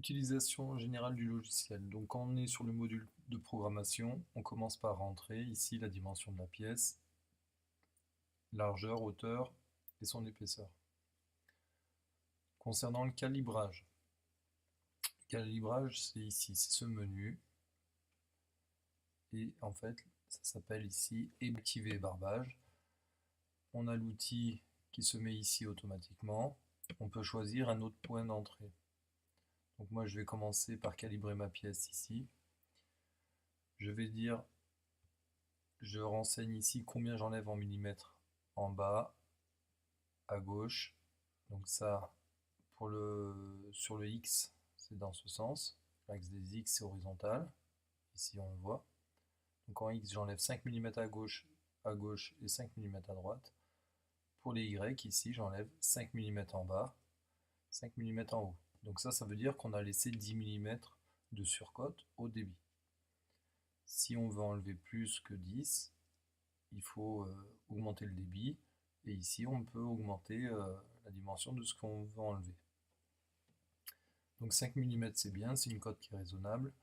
Utilisation générale du logiciel. Donc quand on est sur le module de programmation, on commence par rentrer ici la dimension de la pièce, largeur, hauteur et son épaisseur. Concernant le calibrage, c'est ici, c'est ce menu. Et en fait, ça s'appelle ici activer barbage. On a l'outil qui se met ici automatiquement. On peut choisir un autre point d'entrée. Donc moi je vais commencer par calibrer ma pièce ici. Je vais dire, je renseigne ici combien j'enlève en millimètres en bas, à gauche. Donc ça, sur le X, c'est dans ce sens. L'axe des X, c'est horizontal. Ici, on le voit. Donc en X, j'enlève 5 mm à gauche et 5 mm à droite. Pour les Y, ici, j'enlève 5 mm en bas, 5 mm en haut. Donc ça veut dire qu'on a laissé 10 mm de surcote au débit. Si on veut enlever plus que 10, il faut augmenter le débit. Et ici, on peut augmenter la dimension de ce qu'on veut enlever. Donc 5 mm, c'est bien, c'est une cote qui est raisonnable.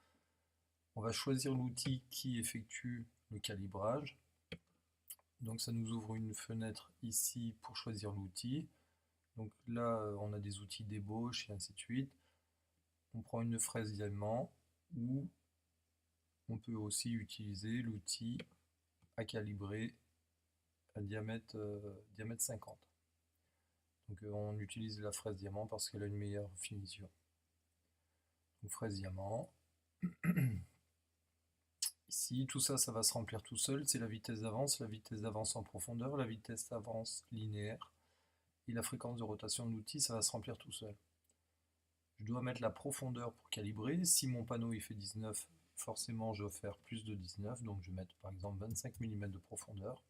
On va choisir l'outil qui effectue le calibrage. Donc ça nous ouvre une fenêtre ici pour choisir l'outil. Donc là, on a des outils d'ébauche et ainsi de suite. On prend une fraise diamant ou on peut aussi utiliser l'outil à calibrer à diamètre 50. Donc on utilise la fraise diamant parce qu'elle a une meilleure finition. Donc fraise diamant. Ici, tout ça, ça va se remplir tout seul. C'est la vitesse d'avance en profondeur, la vitesse d'avance linéaire et la fréquence de rotation de l'outil, ça va se remplir tout seul. Je dois mettre la profondeur pour calibrer. Si mon panneau il fait 19, forcément je vais faire plus de 19, donc je vais mettre par exemple 25 mm de profondeur.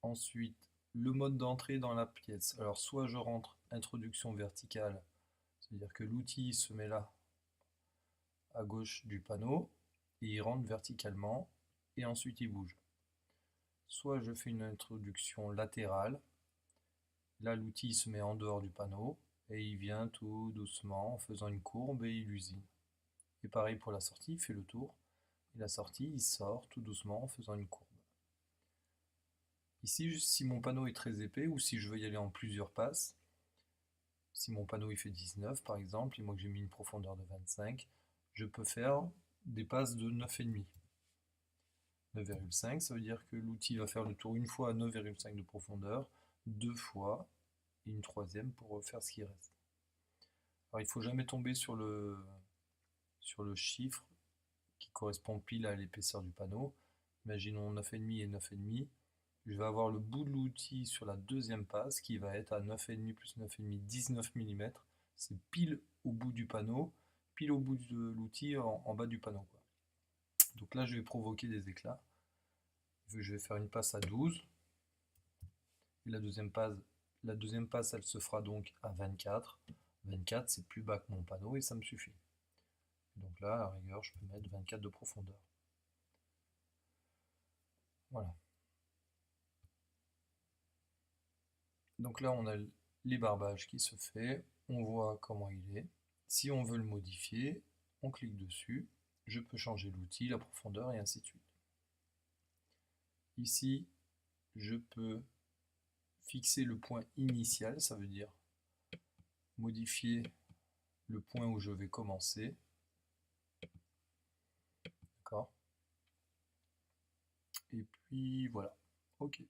Ensuite, le mode d'entrée dans la pièce. Alors soit je rentre introduction verticale, c'est-à-dire que l'outil se met là, à gauche du panneau, et il rentre verticalement, et ensuite il bouge. Soit je fais une introduction latérale, là l'outil se met en dehors du panneau, et il vient tout doucement en faisant une courbe et il usine. Et pareil pour la sortie, il fait le tour, et la sortie, il sort tout doucement en faisant une courbe. Ici, si mon panneau est très épais, ou si je veux y aller en plusieurs passes, si mon panneau il fait 19 par exemple, et moi que j'ai mis une profondeur de 25, je peux faire des passes de 9,5. 9,5, ça veut dire que l'outil va faire le tour une fois à 9,5 de profondeur, deux fois, et une troisième pour faire ce qui reste. Alors il ne faut jamais tomber sur le chiffre qui correspond pile à l'épaisseur du panneau. Imaginons 9,5 et 9,5. Je vais avoir le bout de l'outil sur la deuxième passe qui va être à 9,5 plus 9,5, 19 mm. C'est pile au bout du panneau, pile au bout de l'outil en bas du panneau. Donc là, je vais provoquer des éclats. Je vais faire une passe à 12. Et la deuxième passe, elle se fera donc à 24. 24, c'est plus bas que mon panneau et ça me suffit. Donc là, à la rigueur, je peux mettre 24 de profondeur. Voilà. Donc là, on a les barbages qui se fait. On voit comment il est. Si on veut le modifier, on clique dessus. Je peux changer l'outil, la profondeur et ainsi de suite. Ici, je peux fixer le point initial, ça veut dire modifier le point où je vais commencer. D'accord. Et puis voilà. OK.